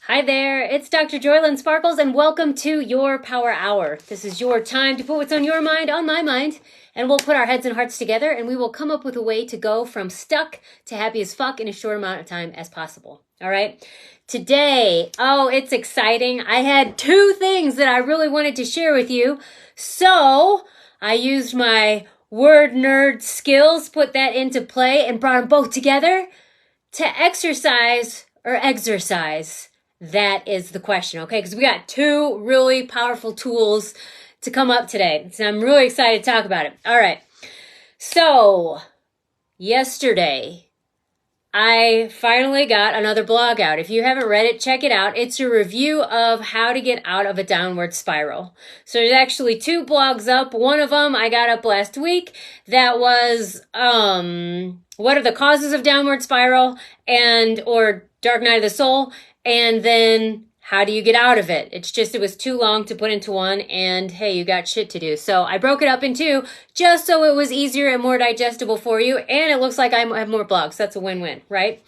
Hi there, it's Dr. Joylyn Sparkles, and welcome to your Power Hour. This is your time to put what's on your mind on my mind, and we'll put our heads and hearts together, and we will come up with a way to go from stuck to happy as fuck in a short amount of time as possible. All right? Today, it's exciting. I had two things that I really wanted to share with you, so I used my word nerd skills, put that into play, and brought them both together to exercise or exercise. That is the question, okay? Because we got two really powerful tools to come up today. So I'm really excited to talk about it. All right. So, yesterday, I finally got another blog out. If you haven't read it, check it out. It's a review of how to get out of a downward spiral. So there's actually two blogs up. One of them I got up last week. That was, what are the causes of downward spiral or dark night of the soul? And then, how do you get out of it? It was too long to put into one, and hey, you got shit to do. So I broke it up in two, just so it was easier and more digestible for you, and it looks like I have more blogs. That's a win-win, right?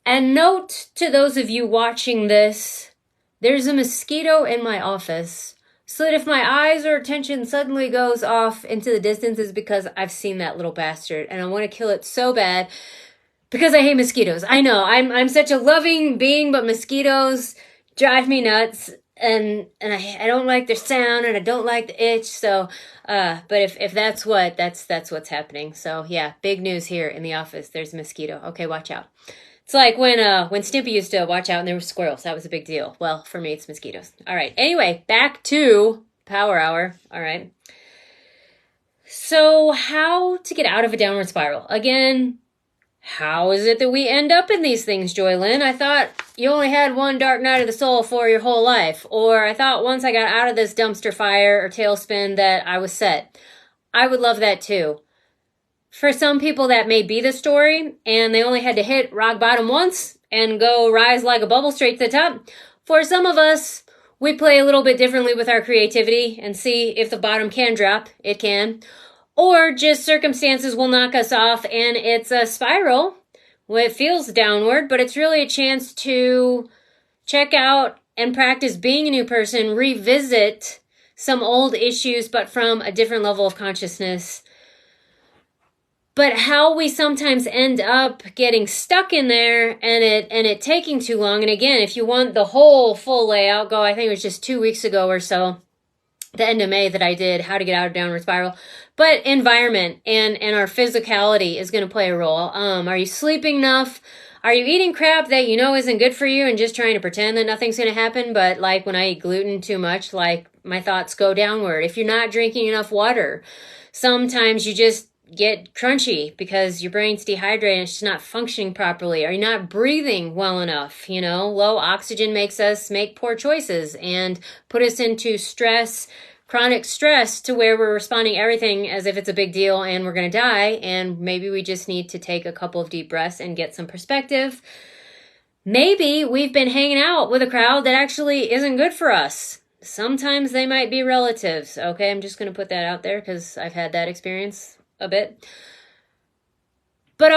And note to those of you watching this, there's a mosquito in my office, so that if my eyes or attention suddenly goes off into the distance, is because I've seen that little bastard, and I want to kill it so bad. Because I hate mosquitoes. I know, I'm such a loving being, but mosquitoes drive me nuts, and I don't like their sound, and I don't like the itch, so, but if that's what's happening. So yeah, big news here in the office, there's a mosquito. Okay, watch out. It's like when Stimpy used to watch out and there were squirrels, that was a big deal. Well, for me, it's mosquitoes. All right, anyway, back to Power Hour, all right. So how to get out of a downward spiral? Again, how is it that we end up in these things, Joylyn? I thought you only had one dark night of the soul for your whole life. Or I thought once I got out of this dumpster fire or tailspin that I was set. I would love that too. For some people that may be the story, and they only had to hit rock bottom once and go rise like a bubble straight to the top. For some of us, we play a little bit differently with our creativity and see if the bottom can drop. It can. Or just circumstances will knock us off and it's a spiral. Well, it feels downward, but it's really a chance to check out and practice being a new person, revisit some old issues, but from a different level of consciousness. But how we sometimes end up getting stuck in there and it taking too long. And again, if you want the whole full layout, I think it was just 2 weeks ago or so, the end of May, that I did how to get out of downward spiral. But environment and our physicality is going to play a role. Are you sleeping enough? Are you eating crap that you know isn't good for you and just trying to pretend that nothing's going to happen? But like when I eat gluten too much, like my thoughts go downward. If you're not drinking enough water, sometimes you just get crunchy because your brain's dehydrated and it's just not functioning properly. Are you not breathing well enough? Low oxygen makes us make poor choices and put us into stress, chronic stress, to where we're responding everything as if it's a big deal and we're going to die. And maybe we just need to take a couple of deep breaths and get some perspective. Maybe we've been hanging out with a crowd that actually isn't good for us. Sometimes they might be relatives. Okay, I'm just going to put that out there because I've had that experience a bit. But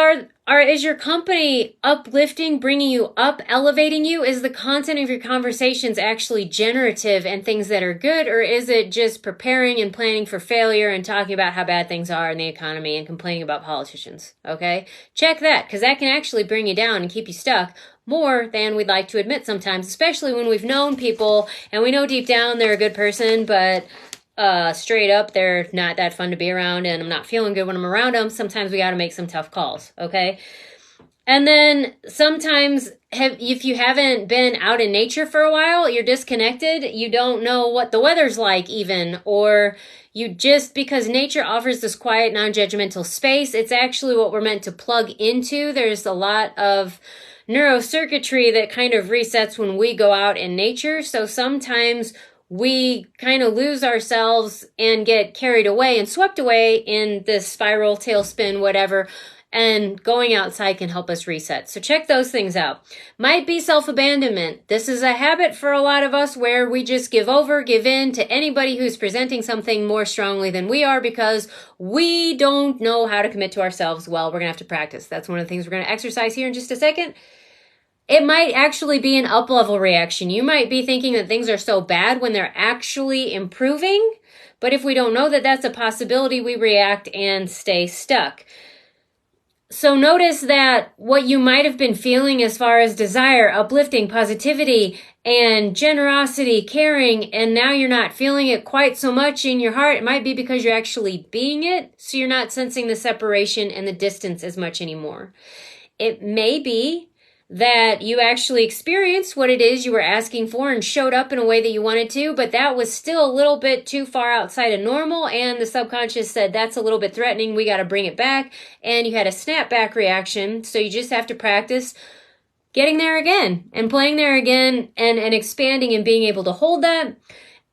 is your company uplifting, bringing you up, elevating you? Is the content of your conversations actually generative and things that are good? Or is it just preparing and planning for failure and talking about how bad things are in the economy and complaining about politicians? Okay? Check that, because that can actually bring you down and keep you stuck more than we'd like to admit sometimes, especially when we've known people and we know deep down they're a good person, but straight up, they're not that fun to be around, and I'm not feeling good when I'm around them. Sometimes we got to make some tough calls, okay? And then sometimes, if you haven't been out in nature for a while, you're disconnected. You don't know what the weather's like even, or because nature offers this quiet, non-judgmental space, it's actually what we're meant to plug into. There's a lot of neurocircuitry that kind of resets when we go out in nature. So sometimes we kind of lose ourselves and get carried away and swept away in this spiral, tailspin, whatever, and going outside can help us reset. So check those things out. Might be self-abandonment. This is a habit for a lot of us where we just give in to anybody who's presenting something more strongly than we are because we don't know how to commit to ourselves well. We're going to have to practice. That's one of the things we're going to exercise here in just a second. It might actually be an up-level reaction. You might be thinking that things are so bad when they're actually improving. But if we don't know that that's a possibility, we react and stay stuck. So notice that what you might have been feeling as far as desire, uplifting, positivity, and generosity, caring, and now you're not feeling it quite so much in your heart. It might be because you're actually being it, so you're not sensing the separation and the distance as much anymore. It may be that you actually experienced what it is you were asking for and showed up in a way that you wanted to, but that was still a little bit too far outside of normal, and the subconscious said, that's a little bit threatening, we got to bring it back, and you had a snapback reaction. So you just have to practice getting there again and playing there again and expanding and being able to hold that.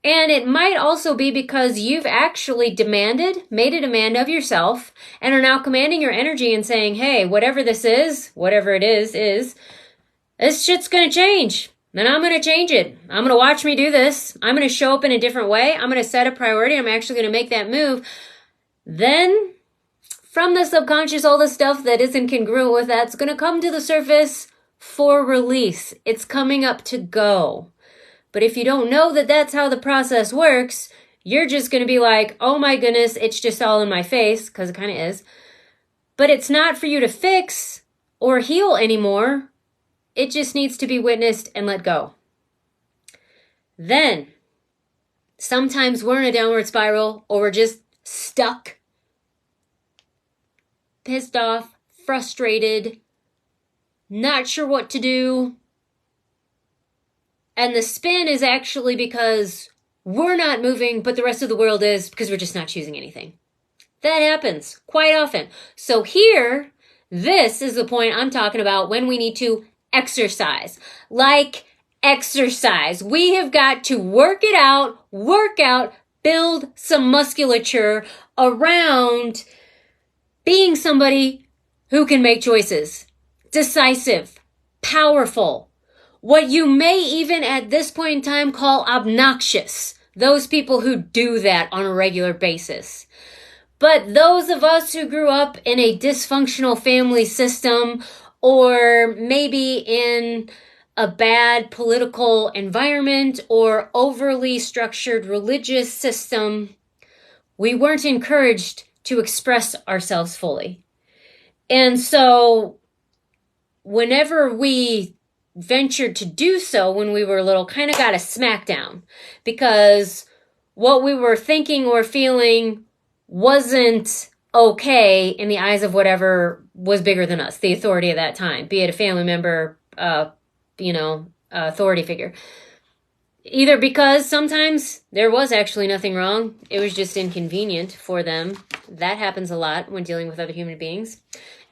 And it might also be because you've actually made a demand of yourself, and are now commanding your energy and saying, hey, whatever this is, whatever it is, this shit's going to change. And I'm going to change it. I'm going to watch me do this. I'm going to show up in a different way. I'm going to set a priority. I'm actually going to make that move. Then from the subconscious, all the stuff that isn't congruent with that's going to come to the surface for release. It's coming up to go. But if you don't know that that's how the process works, you're just going to be like, oh my goodness, it's just all in my face, because it kind of is. But it's not for you to fix or heal anymore. It just needs to be witnessed and let go. Then, sometimes we're in a downward spiral, or we're just stuck, pissed off, frustrated, not sure what to do. And the spin is actually because we're not moving, but the rest of the world is, because we're just not choosing anything. That happens quite often. So here, this is the point I'm talking about when we need to exercise. Like exercise. We have got to work out, build some musculature around being somebody who can make choices. Decisive, powerful. What you may even at this point in time call obnoxious. Those people who do that on a regular basis. But those of us who grew up in a dysfunctional family system, or maybe in a bad political environment or overly structured religious system, we weren't encouraged to express ourselves fully. And so whenever we ventured to do so when we were little, kind of got a smackdown, because what we were thinking or feeling wasn't okay in the eyes of whatever was bigger than us, the authority of that time, be it a family member, authority figure. Either because sometimes there was actually nothing wrong, it was just inconvenient for them. That happens a lot when dealing with other human beings.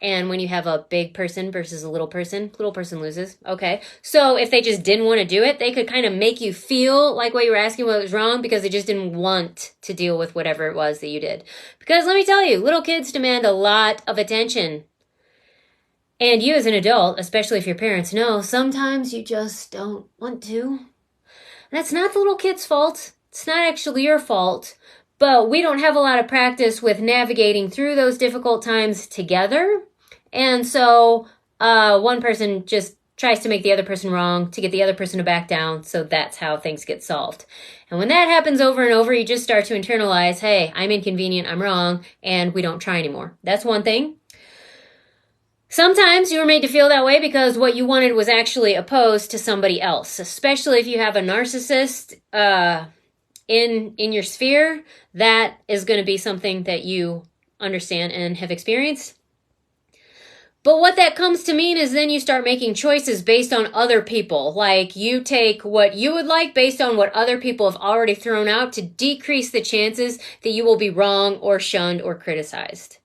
And when you have a big person versus a little person loses. Okay. So if they just didn't want to do it, they could kind of make you feel like what you were asking what was wrong, because they just didn't want to deal with whatever it was that you did. Because let me tell you, little kids demand a lot of attention. And you as an adult, especially if your parents know, sometimes you just don't want to. That's not the little kid's fault. It's not actually your fault. But we don't have a lot of practice with navigating through those difficult times together. And so one person just tries to make the other person wrong to get the other person to back down. So that's how things get solved. And when that happens over and over, you just start to internalize, hey, I'm inconvenient, I'm wrong, and we don't try anymore. That's one thing. Sometimes you were made to feel that way because what you wanted was actually opposed to somebody else, especially if you have a narcissist in your sphere. That is going to be something that you understand and have experienced. But what that comes to mean is then you start making choices based on other people. Like you take what you would like based on what other people have already thrown out to decrease the chances that you will be wrong or shunned or criticized.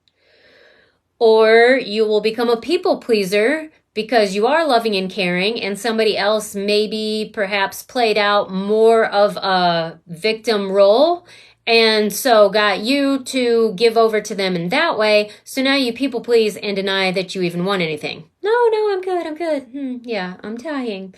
Or you will become a people pleaser because you are loving and caring, and somebody else maybe perhaps played out more of a victim role, and so got you to give over to them in that way. So now you people please and deny that you even want anything. No, I'm good. Yeah, I'm dying.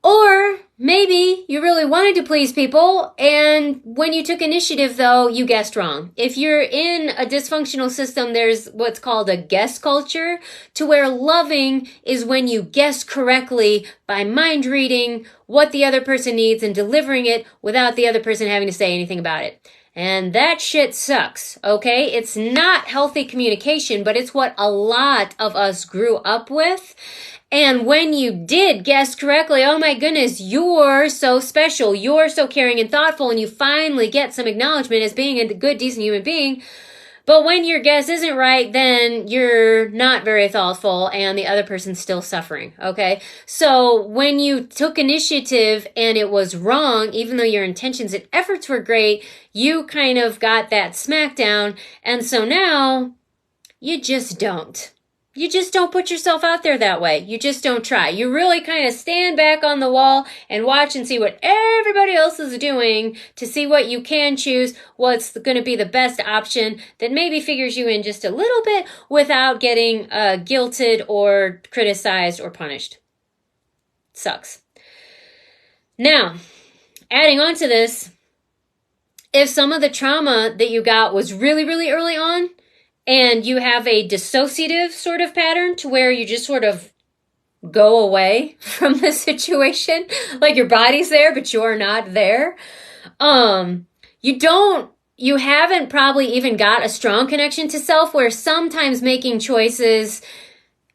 Or maybe you really wanted to please people, and when you took initiative, though, you guessed wrong. If you're in a dysfunctional system, there's what's called a guess culture, to where loving is when you guess correctly by mind reading what the other person needs and delivering it without the other person having to say anything about it. And that shit sucks, okay? It's not healthy communication, but it's what a lot of us grew up with. And when you did guess correctly, oh my goodness, you're so special, you're so caring and thoughtful, and you finally get some acknowledgement as being a good, decent human being. But when your guess isn't right, then you're not very thoughtful and the other person's still suffering, okay? So when you took initiative and it was wrong, even though your intentions and efforts were great, you kind of got that smackdown. And so now you just don't. You just don't put yourself out there that way. You just don't try. You really kind of stand back on the wall and watch and see what everybody else is doing to see what you can choose, what's going to be the best option that maybe figures you in just a little bit without getting guilted or criticized or punished. Sucks. Now, adding on to this, if some of the trauma that you got was really, really early on, and you have a dissociative sort of pattern to where you just sort of go away from the situation, like your body's there, but you're not there. You haven't probably even got a strong connection to self, where sometimes making choices,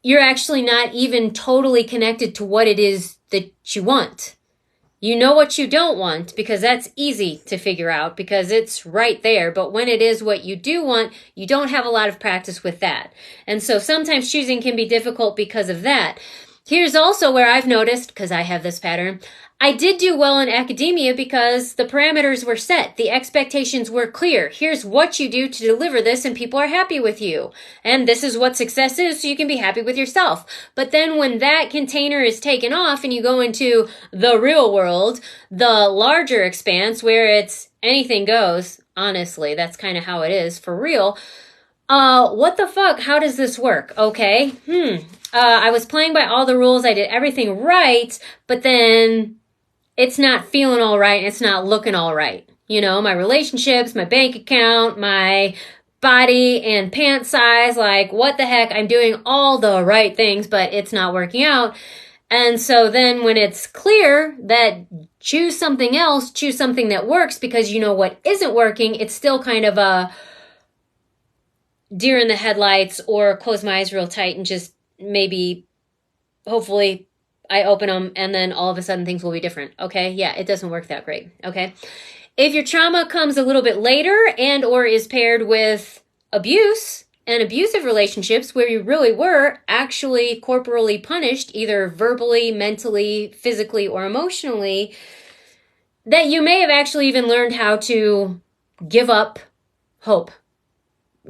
you're actually not even totally connected to what it is that you want. You know what you don't want because that's easy to figure out because it's right there. But when it is what you do want, you don't have a lot of practice with that. And so sometimes choosing can be difficult because of that. Here's also where I've noticed, because I have this pattern, I did do well in academia because the parameters were set. The expectations were clear. Here's what you do to deliver this and people are happy with you. And this is what success is so you can be happy with yourself. But then when that container is taken off and you go into the real world, the larger expanse where it's anything goes, honestly, that's kind of how it is for real. What the fuck? How does this work? Okay. I was playing by all the rules. I did everything right, but then it's not feeling all right and it's not looking all right. You know, my relationships, my bank account, my body and pant size, like what the heck, I'm doing all the right things, but it's not working out. And so then when it's clear that choose something else, choose something that works because you know what isn't working, it's still kind of a deer in the headlights or close my eyes real tight and just maybe, hopefully, I open them and then all of a sudden things will be different. Okay. Yeah. It doesn't work that great. Okay. If your trauma comes a little bit later and or is paired with abuse and abusive relationships where you really were actually corporally punished, either verbally, mentally, physically, or emotionally, that you may have actually even learned how to give up hope,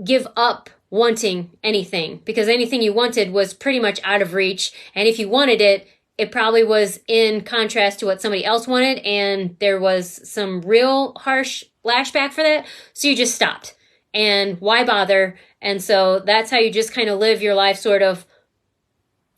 give up wanting anything, because anything you wanted was pretty much out of reach. And if you wanted it, it probably was in contrast to what somebody else wanted, and there was some real harsh lashback for that. So you just stopped. And why bother? And so that's how you just kind of live your life sort of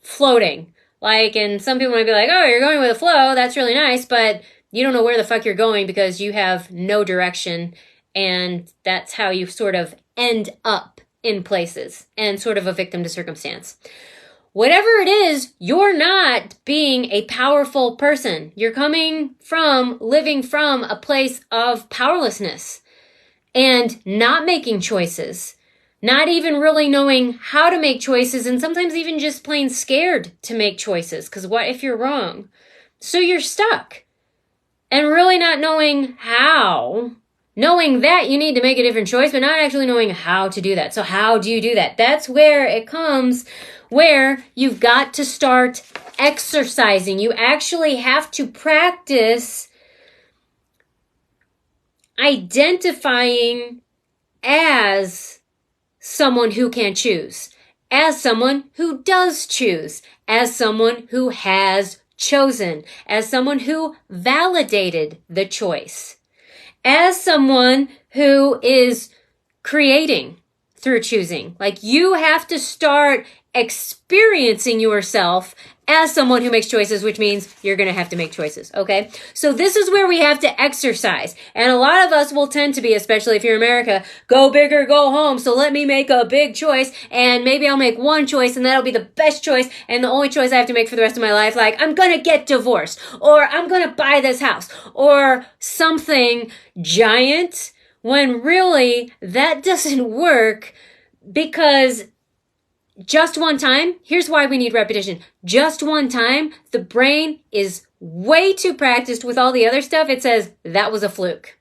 floating. Like, and some people might be like, oh, you're going with the flow. That's really nice. But you don't know where the fuck you're going because you have no direction. And that's how you sort of end up in places and sort of a victim to circumstance. Whatever it is, you're not being a powerful person. You're coming from, living from a place of powerlessness and not making choices, not even really knowing how to make choices, and sometimes even just plain scared to make choices, because what if you're wrong? So you're stuck and really not knowing how. Knowing that you need to make a different choice, but not actually knowing how to do that. So how do you do that? That's where it comes, where you've got to start exercising. You actually have to practice identifying as someone who can choose, as someone who does choose, as someone who has chosen, as someone who validated the choice, as someone who is creating through choosing. Like, you have to start experiencing yourself as someone who makes choices, which means you're going to have to make choices, okay? So this is where we have to exercise. And a lot of us will tend to be, especially if you're in America, go big or go home. So let me make a big choice, and maybe I'll make one choice, and that'll be the best choice and the only choice I have to make for the rest of my life. Like, I'm going to get divorced, or I'm going to buy this house, or something giant, when really that doesn't work, because just one time, here's why we need repetition. Just one time, the brain is way too practiced with all the other stuff. It says, that was a fluke.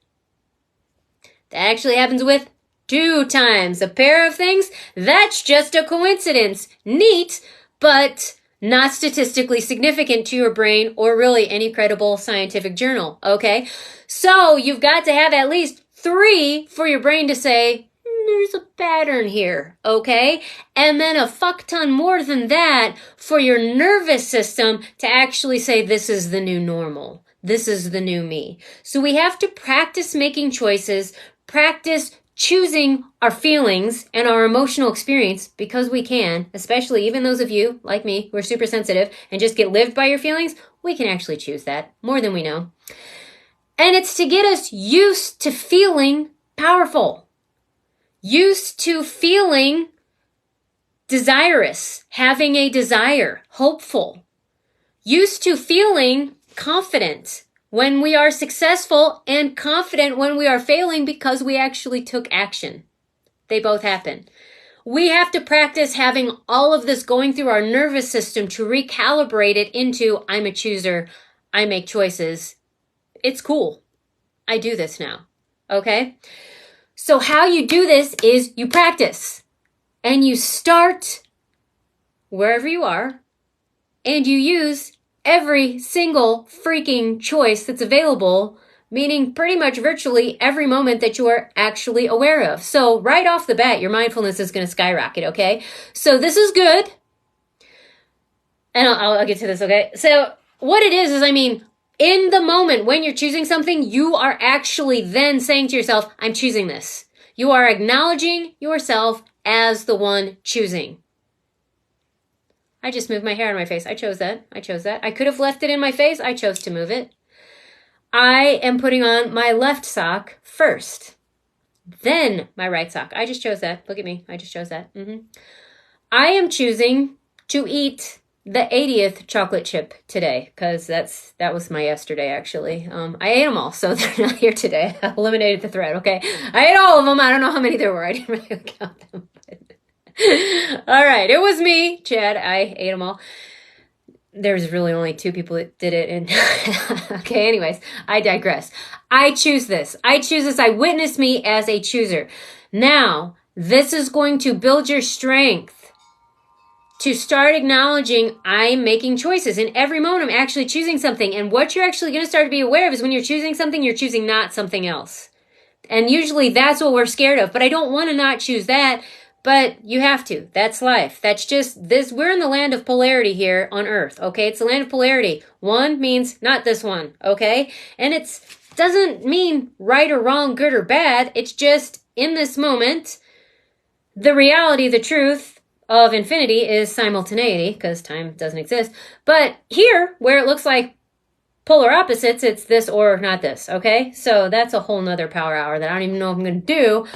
That actually happens with 2 times. A pair of things, that's just a coincidence. Neat, but not statistically significant to your brain or really any credible scientific journal, okay? So you've got to have at least 3 for your brain to say, there's a pattern here, okay? And then a fuck ton more than that for your nervous system to actually say, this is the new normal. This is the new me. So we have to practice making choices, practice choosing our feelings and our emotional experience, because we can, especially even those of you like me who are super sensitive and just get lived by your feelings, we can actually choose that more than we know. And it's to get us used to feeling powerful. Used to feeling desirous, having a desire, hopeful. Used to feeling confident when we are successful, and confident when we are failing because we actually took action. They both happen. We have to practice having all of this going through our nervous system to recalibrate it into, I'm a chooser, I make choices. It's cool. I do this now. Okay? So how you do this is you practice, and you start wherever you are, and you use every single freaking choice that's available, meaning pretty much virtually every moment that you are actually aware of. So right off the bat, your mindfulness is going to skyrocket, okay? So this is good. And I'll get to this, okay? So what it is I mean, in the moment when you're choosing something, you are actually then saying to yourself, I'm choosing this. You are acknowledging yourself as the one choosing. I just moved my hair out of my face. I chose that. I could have left it in my face. I chose to move it. I am putting on my left sock first, then my right sock. I just chose that. Look at me. I just chose that. I am choosing to eat the 80th chocolate chip today, because that was my yesterday, actually. I ate them all, so they're not here today. I eliminated the thread, okay? I ate all of them. I don't know how many there were. I didn't really count them. All right, it was me, Chad. I ate them all. There's really only 2 people that did it. And okay, anyways, I digress. I choose this. I witness me as a chooser. Now, this is going to build your strength to start acknowledging I'm making choices. In every moment, I'm actually choosing something. And what you're actually going to start to be aware of is when you're choosing something, you're choosing not something else. And usually that's what we're scared of. But I don't want to not choose that. But you have to. That's life. That's just this. We're in the land of polarity here on Earth, okay? It's the land of polarity. One means not this one, okay? And it doesn't mean right or wrong, good or bad. It's just in this moment, the reality, the truth of infinity is simultaneity, because time doesn't exist. But here, where it looks like polar opposites, it's this or not this, okay? So that's a whole nother power hour that I don't even know if I'm going to do.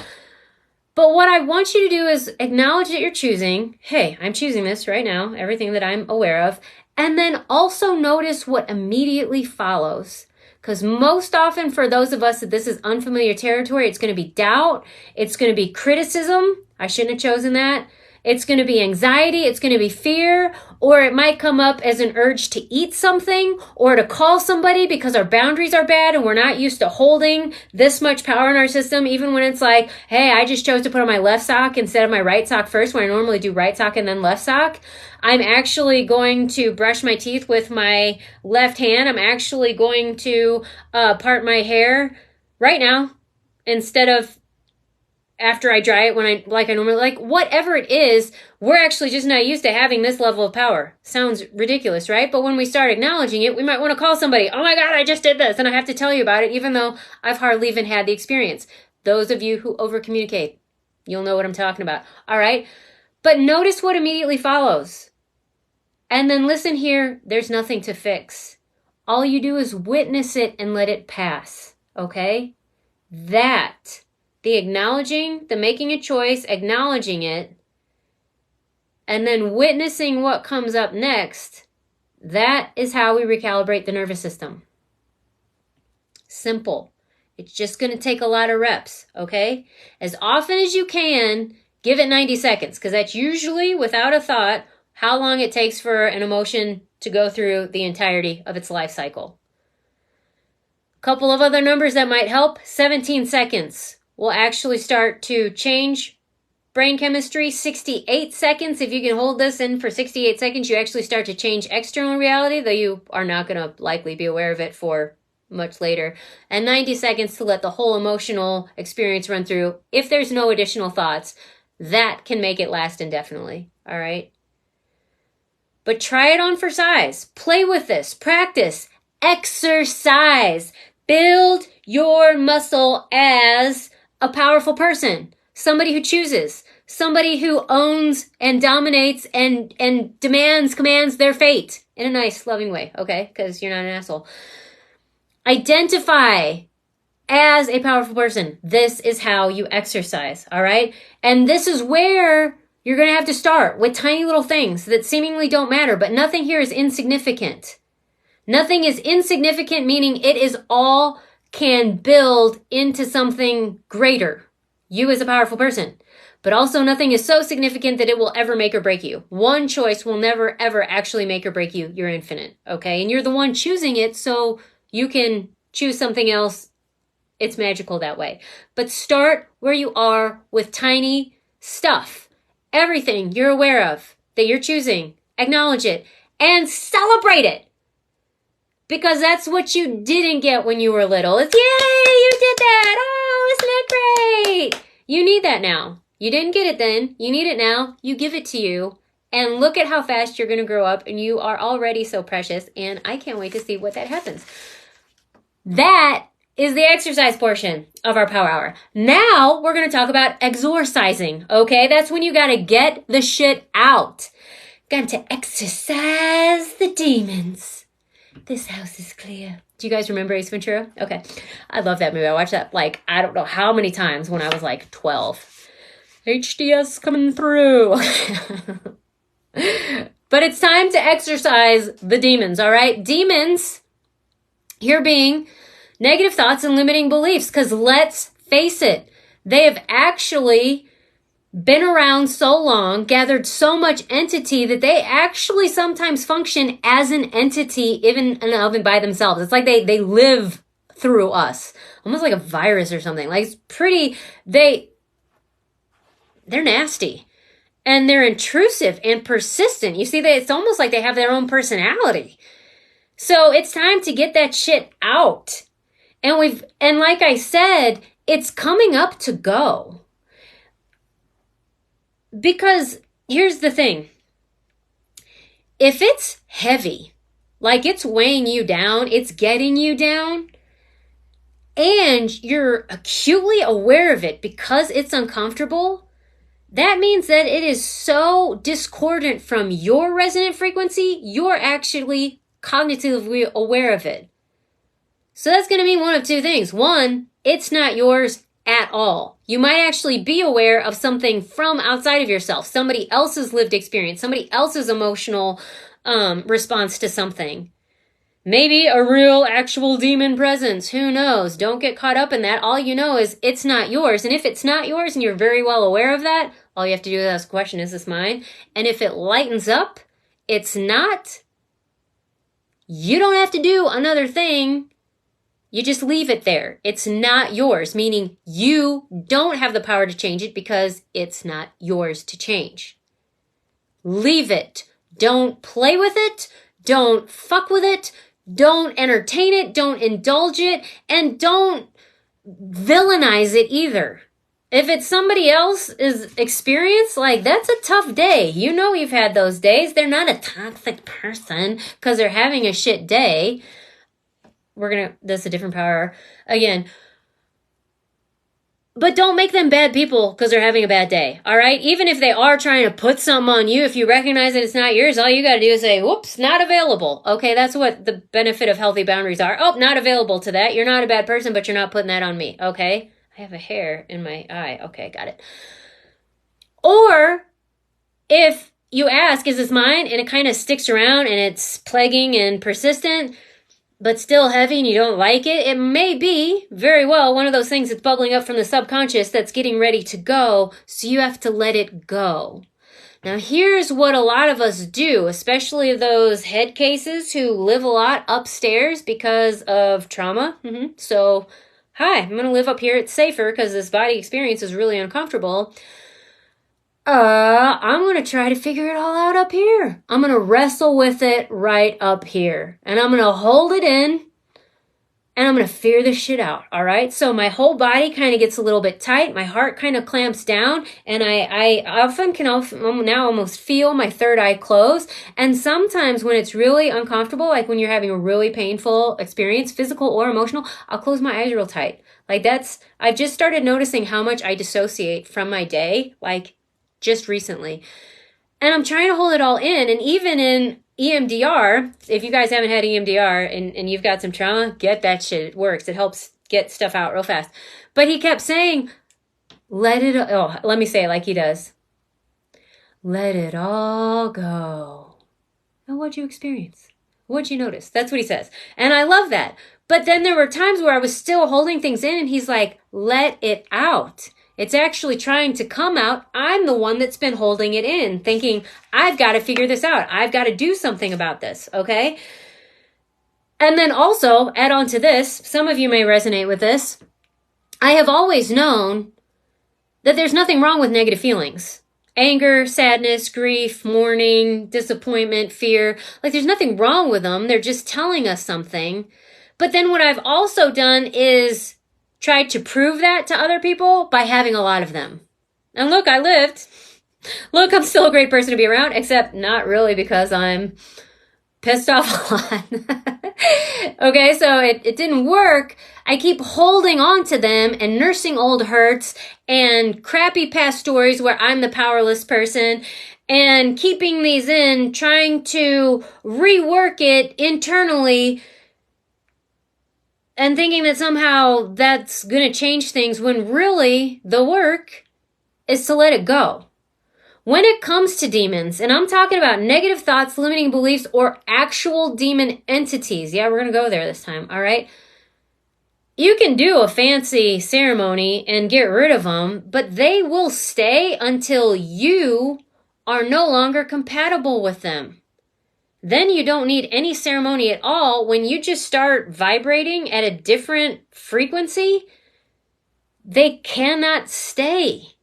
But what I want you to do is acknowledge that you're choosing. Hey, I'm choosing this right now, everything that I'm aware of. And then also notice what immediately follows. Because most often for those of us that this is unfamiliar territory, it's going to be doubt. It's going to be criticism. I shouldn't have chosen that. It's going to be anxiety. It's going to be fear. Or it might come up as an urge to eat something or to call somebody because our boundaries are bad and we're not used to holding this much power in our system, even when it's like, hey, I just chose to put on my left sock instead of my right sock first, when I normally do right sock and then left sock. I'm actually going to brush my teeth with my left hand. I'm actually going to part my hair right now instead of after I dry it when I normally, like whatever it is, we're actually just not used to having this level of power. Sounds ridiculous, right? But when we start acknowledging it, we might want to call somebody. Oh my God, I just did this. And I have to tell you about it, even though I've hardly even had the experience. Those of you who over communicate, You'll know what I'm talking about. All right? But notice what immediately follows. And then listen here, there's nothing to fix. All you do is witness it and let it pass. Okay? That, the acknowledging, the making a choice, acknowledging it, and then witnessing what comes up next, that is how we recalibrate the nervous system. Simple. It's just going to take a lot of reps, okay? As often as you can, give it 90 seconds, because that's usually, without a thought, how long it takes for an emotion to go through the entirety of its life cycle. A couple of other numbers that might help. 17 seconds will actually start to change brain chemistry. 68 seconds, if you can hold this in for 68 seconds, you actually start to change external reality, though you are not going to likely be aware of it for much later. And 90 seconds to let the whole emotional experience run through. If there's no additional thoughts, that can make it last indefinitely. All right? But try it on for size. Play with this. Practice. Exercise. Build your muscle as a powerful person. Somebody who chooses. Somebody who owns and dominates and commands their fate in a nice, loving way, okay? Because you're not an asshole. Identify as a powerful person. This is how you exercise, all right? And this is where you're going to have to start with tiny little things that seemingly don't matter, but nothing here is insignificant. Nothing is insignificant, meaning it is all can build into something greater. You as a powerful person. But also nothing is so significant that it will ever make or break you. One choice will never, ever actually make or break you. You're infinite, okay? And you're the one choosing it, so you can choose something else. It's magical that way. But start where you are with tiny stuff. Everything you're aware of that you're choosing. Acknowledge it and celebrate it. Because that's what you didn't get when you were little. It's, yay, you did that. Oh, isn't it great? You need that now. You didn't get it then. You need it now. You give it to you. And look at how fast you're going to grow up. And you are already so precious. And I can't wait to see what that happens. That is the exercise portion of our power hour. Now we're going to talk about exorcising. Okay? That's when you got to get the shit out. Got to exorcise the demons. This house is clear. Do you guys remember Ace Ventura? Okay. I love that movie. I watched that like, I don't know how many times when I was like 12. HDS coming through. But it's time to exercise the demons, all right? Demons, here being negative thoughts and limiting beliefs, because let's face it, they have actually been around so long, gathered so much entity that they actually sometimes function as an entity even and by themselves. It's like they live through us, almost like a virus or something. Like it's pretty, they're nasty and they're intrusive and persistent. You see, it's almost like they have their own personality. So it's time to get that shit out. And like I said, it's coming up to go. Because here's the thing. If it's heavy, like it's weighing you down, it's getting you down, and you're acutely aware of it because it's uncomfortable, that means that it is so discordant from your resonant frequency, you're actually cognitively aware of it. So that's going to mean one of two things. One, it's not yours at all. You might actually be aware of something from outside of yourself, somebody else's lived experience, somebody else's emotional response to something. Maybe a real actual demon presence. Who knows? Don't get caught up in that. All you know is it's not yours. And if it's not yours and you're very well aware of that, all you have to do is ask the question, is this mine? And if it lightens up, it's not. You don't have to do another thing. You just leave it there. It's not yours, meaning you don't have the power to change it because it's not yours to change. Leave it. Don't play with it. Don't fuck with it. Don't entertain it. Don't indulge it. And don't villainize it either. If it's somebody else's experience, like that's a tough day. You know you've had those days. They're not a toxic person because they're having a shit day. That's a different power. Again, But don't make them bad people because they're having a bad day, all right? Even if they are trying to put something on you, if you recognize that it's not yours, all you got to do is say, whoops, not available. Okay, that's what the benefit of healthy boundaries are. Oh, not available to that. You're not a bad person, but you're not putting that on me, okay? I have a hair in my eye. Okay, got it. Or if you ask, is this mine? And it kind of sticks around and it's plaguing and persistent, but still heavy and you don't like it, it may be very well one of those things that's bubbling up from the subconscious that's getting ready to go, so you have to let it go. Now here's what a lot of us do, especially those head cases who live a lot upstairs because of trauma. So, hi, I'm going to live up here. It's safer because this body experience is really uncomfortable. I'm going to try to figure it all out up here. I'm going to wrestle with it right up here. And I'm going to hold it in. And I'm going to figure this shit out, all right? So my whole body kind of gets a little bit tight. My heart kind of clamps down. And I often can now almost feel my third eye close. And sometimes when it's really uncomfortable, like when you're having a really painful experience, physical or emotional, I'll close my eyes real tight. Like I've just started noticing how much I dissociate from my day, like just recently. And I'm trying to hold it all in. And even in EMDR, if you guys haven't had EMDR and you've got some trauma, get that shit. It works. It helps get stuff out real fast. But he kept saying, let me say it like he does. Let it all go. And what'd you experience? What'd you notice? That's what he says. And I love that. But then there were times where I was still holding things in and he's like, let it out. It's actually trying to come out. I'm the one that's been holding it in, thinking, I've got to figure this out. I've got to do something about this, okay? And then also, add on to this, some of you may resonate with this. I have always known that there's nothing wrong with negative feelings. Anger, sadness, grief, mourning, disappointment, fear. Like there's nothing wrong with them. They're just telling us something. But then what I've also done is tried to prove that to other people by having a lot of them. And look, I lived. Look, I'm still a great person to be around, except not really because I'm pissed off a lot. Okay, so it didn't work. I keep holding on to them and nursing old hurts and crappy past stories where I'm the powerless person and keeping these in, trying to rework it internally and thinking that somehow that's going to change things when really the work is to let it go. When it comes to demons, and I'm talking about negative thoughts, limiting beliefs, or actual demon entities. Yeah, we're going to go there this time, all right? You can do a fancy ceremony and get rid of them, but they will stay until you are no longer compatible with them. Then you don't need any ceremony at all. When you just start vibrating at a different frequency, they cannot stay.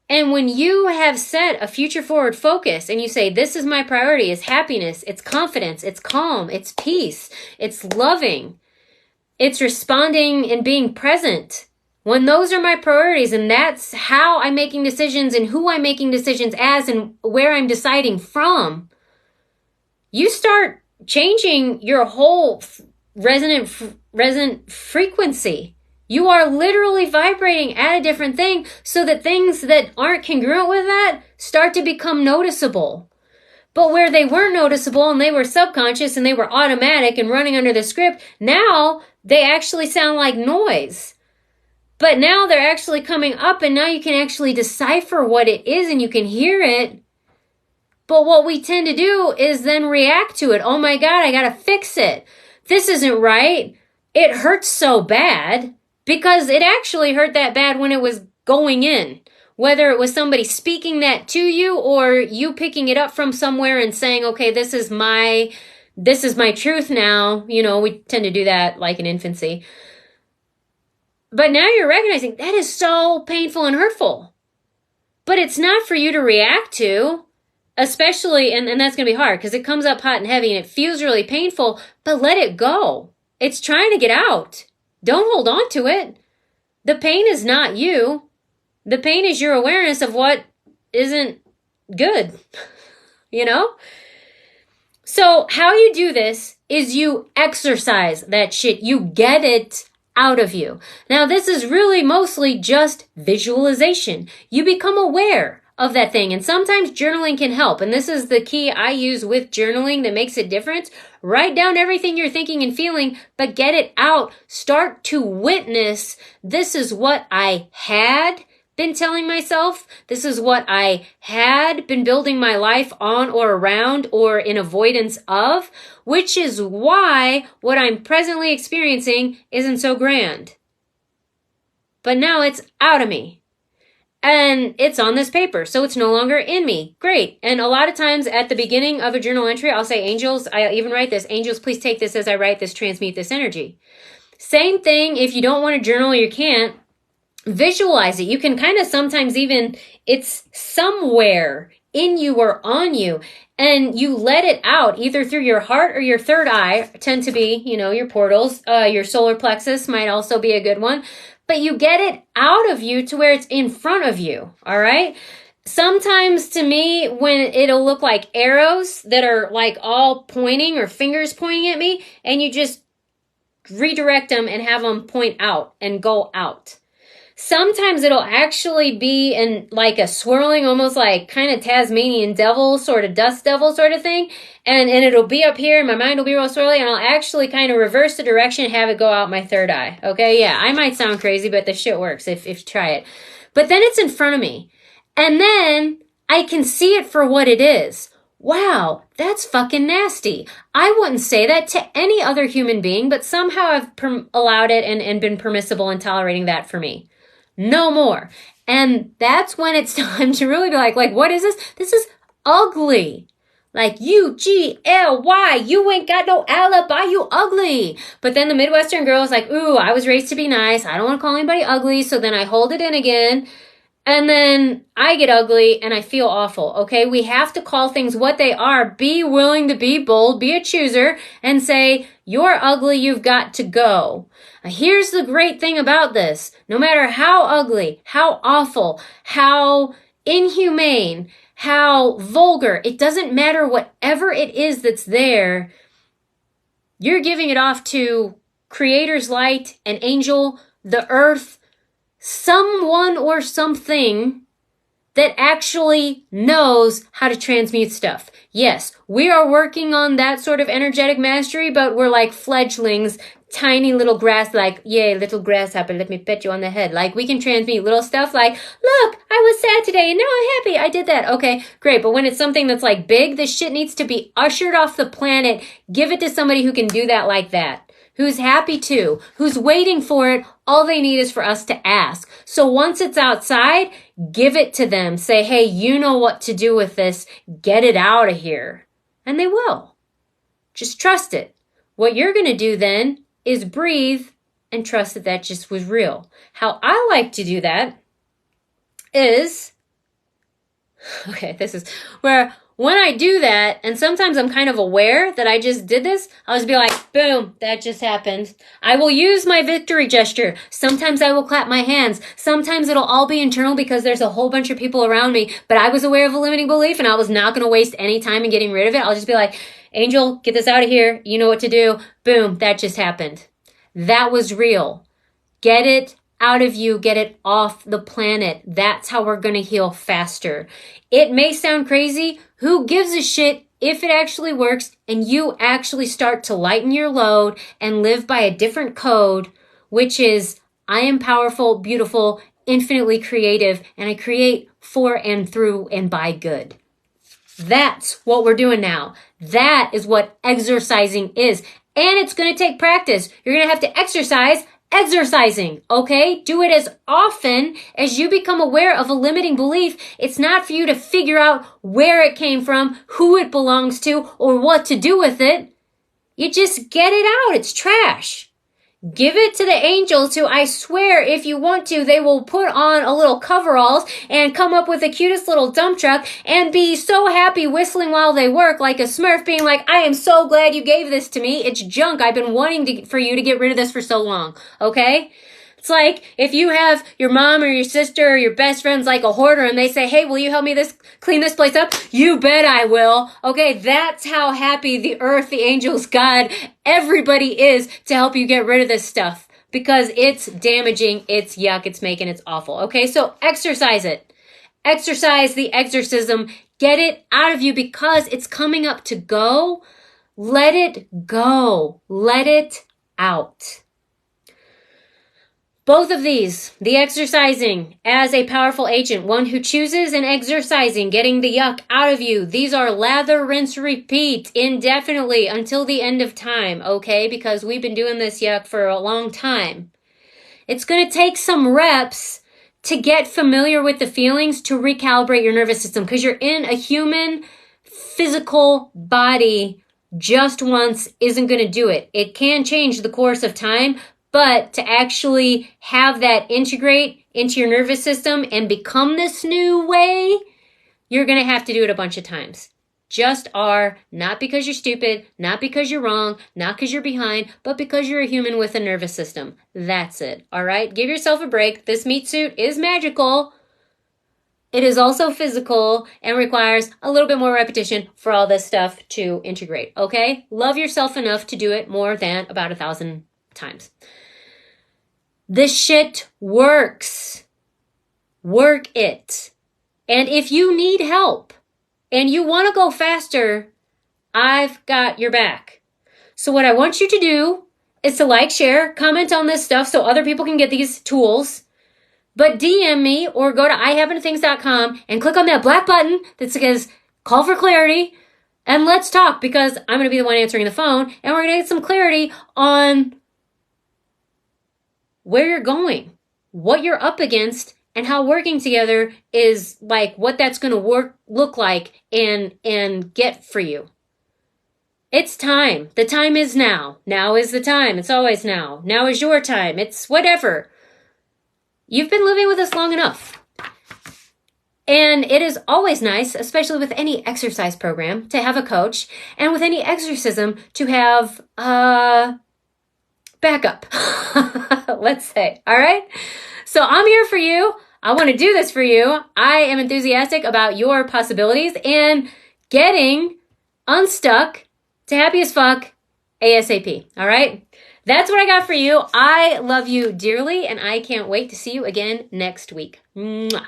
And when you have set a future forward focus and you say, this is my priority, it's happiness, it's confidence, it's calm, it's peace, it's loving, it's responding and being present. When those are my priorities and that's how I'm making decisions and who I'm making decisions as and where I'm deciding from, you start changing your whole resonant frequency. You are literally vibrating at a different thing so that things that aren't congruent with that start to become noticeable. But where they weren't noticeable and they were subconscious and they were automatic and running under the script, now they actually sound like noise. But now they're actually coming up and now you can actually decipher what it is and you can hear it. But what we tend to do is then react to it. Oh my God, I gotta fix it. This isn't right. It hurts so bad because it actually hurt that bad when it was going in. Whether it was somebody speaking that to you or you picking it up from somewhere and saying, okay, this is my truth now. You know, we tend to do that like in infancy. But now you're recognizing that is so painful and hurtful. But it's not for you to react to. Especially, and that's going to be hard because it comes up hot and heavy and it feels really painful, but let it go. It's trying to get out. Don't hold on to it. The pain is not you. The pain is your awareness of what isn't good, you know? So how you do this is you exercise that shit. You get it out of you. Now, this is really mostly just visualization. You become aware of that thing. And sometimes journaling can help. And this is the key I use with journaling that makes a difference. Write down everything you're thinking and feeling, but get it out. Start to witness, this is what I had been telling myself. This is what I had been building my life on or around or in avoidance of, which is why what I'm presently experiencing isn't so grand. But now it's out of me. And it's on this paper, so it's no longer in me. Great. And a lot of times at the beginning of a journal entry, I'll say, angels, I even write this, angels, please take this as I write this, transmute this energy. Same thing, if you don't want to journal, you can't. Visualize it. You can kind of sometimes even, it's somewhere in you or on you, and you let it out either through your heart or your third eye, tend to be, your portals. Your solar plexus might also be a good one. But you get it out of you to where it's in front of you, all right? Sometimes to me, when it'll look like arrows that are like all pointing or fingers pointing at me, and you just redirect them and have them point out and go out. Sometimes it'll actually be in like a swirling, almost like kind of Tasmanian devil, sort of dust devil sort of thing. And it'll be up here and my mind will be real swirly and I'll actually kind of reverse the direction and have it go out my third eye. Okay, yeah, I might sound crazy, but the shit works if you try it. But then it's in front of me. And then I can see it for what it is. Wow, that's fucking nasty. I wouldn't say that to any other human being, but somehow I've allowed it and been permissible in tolerating that for me. No more. And that's when it's time to really be like, what is this? This is ugly. Like UGLY, you ain't got no alibi, you ugly. But then the Midwestern girl is like, ooh, I was raised to be nice. I don't want to call anybody ugly. So then I hold it in again. And then I get ugly and I feel awful. Okay, we have to call things what they are. Be willing to be bold, be a chooser, and say, you're ugly, you've got to go. Now, here's the great thing about this. No matter how ugly, how awful, how inhumane, how vulgar, it doesn't matter, whatever it is that's there, you're giving it off to Creator's light, an angel, the earth, someone or something that actually knows how to transmute stuff. Yes, we are working on that sort of energetic mastery, but we're like fledglings, tiny little grass, like, yay, little grasshopper, let me pet you on the head. Like, we can transmute little stuff like, look, I was sad today and now I'm happy. I did that. Okay, great. But when it's something that's like big, this shit needs to be ushered off the planet. Give it to somebody who can do that like that, who's happy to, who's waiting for it. All they need is for us to ask. So once it's outside, give it to them. Say, hey, you know what to do with this. Get it out of here. And they will. Just trust it. What you're going to do then is breathe and trust that that just was real. How I like to do that is, okay, this is where when I do that, and sometimes I'm kind of aware that I just did this, I'll just be like, boom, that just happened. I will use my victory gesture. Sometimes I will clap my hands. Sometimes it'll all be internal because there's a whole bunch of people around me, but I was aware of a limiting belief and I was not going to waste any time in getting rid of it. I'll just be like, Angel, get this out of here. You know what to do. Boom, that just happened. That was real. Get it out of you, get it off the planet. That's how we're going to heal faster. It may sound crazy. Who gives a shit if it actually works and you actually start to lighten your load and live by a different code, which is I am powerful, beautiful, infinitely creative, and I create for and through and by good. That's what we're doing now. That is what exercising is. And it's going to take practice. You're going to have to exercise exercising, okay? Do it as often as you become aware of a limiting belief. It's not for you to figure out where it came from, who it belongs to, or what to do with it. You just get it out. It's trash. Give it to the angels who, I swear, if you want to, they will put on a little coveralls and come up with the cutest little dump truck and be so happy whistling while they work like a Smurf, being like, I am so glad you gave this to me. It's junk. I've been wanting for you to get rid of this for so long. Okay? It's like if you have your mom or your sister or your best friend's like a hoarder and they say, hey, will you help me clean this place up? You bet I will. Okay, that's how happy the earth, the angels, God, everybody is to help you get rid of this stuff. because it's damaging, it's yuck, it's making, it's awful. Okay, so exercise it. Exercise the exorcism. Get it out of you because it's coming up to go. Let it go. Let it out. Both of these, the exercising as a powerful agent, one who chooses and exercising, getting the yuck out of you. These are lather, rinse, repeat indefinitely until the end of time, okay? Because we've been doing this yuck for a long time. It's going to take some reps to get familiar with the feelings, to recalibrate your nervous system, because you're in a human physical body. Just once isn't going to do it. It can change the course of time, but to actually have that integrate into your nervous system and become this new way, you're going to have to do it a bunch of times. Just are, not because you're stupid, not because you're wrong, not because you're behind, but because you're a human with a nervous system. That's it, all right? Give yourself a break. This meat suit is magical. It is also physical and requires a little bit more repetition for all this stuff to integrate, okay? Love yourself enough to do it more than about 1,000 times. This shit works. Work it. And if you need help and you want to go faster, I've got your back. So what I want you to do is to like, share, comment on this stuff so other people can get these tools. But DM me or go to IHappenToThings.com and click on that black button that says call for clarity. And let's talk, because I'm going to be the one answering the phone and we're going to get some clarity on where you're going, what you're up against, and how working together is like what that's going to look like and get for you. It's time. The time is now. Now is the time. It's always now. Now is your time. It's whatever. You've been living with us long enough. And it is always nice, especially with any exercise program, to have a coach, and with any exorcism to have backup, let's say. All right? So I'm here for you. I want to do this for you. I am enthusiastic about your possibilities and getting unstuck to happy as fuck ASAP. All right? That's what I got for you. I love you dearly, and I can't wait to see you again next week. Mwah.